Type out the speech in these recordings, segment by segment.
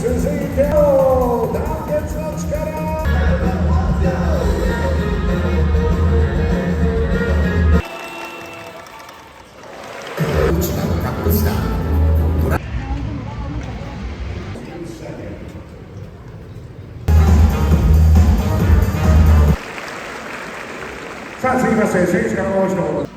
続いての団結の力。一番カップスター。さあ続きまして選手からもう一度。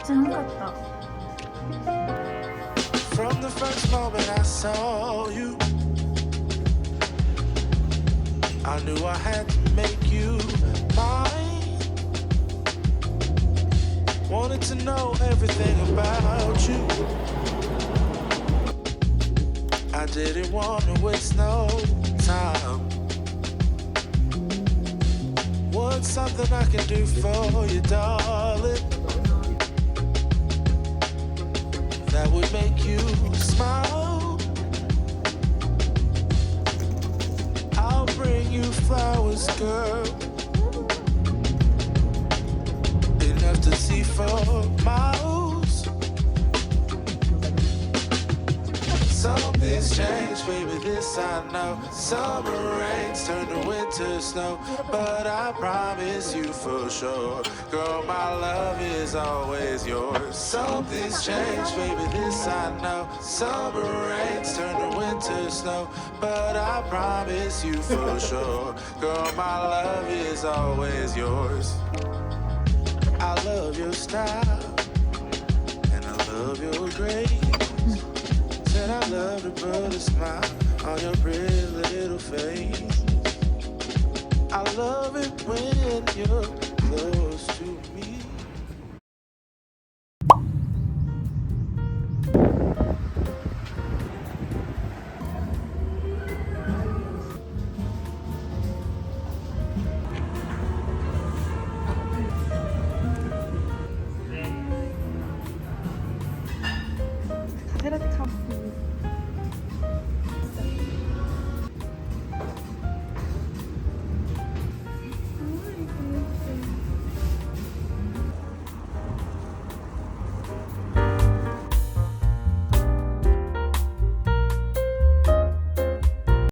寒かった。 From the first moment I saw you, I knew I had to make you mine. Wanted to know everything about you. I didn't want to waste no time. What's something I can do for you, darling? That would make you smile. I'll bring you flowers, girl. this I know. Summer rains turn to winter snow, but I promise you for sure, girl, my love is always yours. Something's changed, baby, this I know. Summer rains turn to winter snow, but I promise you for sure, girl, my love is always yours. I love your style, and I love your grace. Said I love to put a smile on your pretty little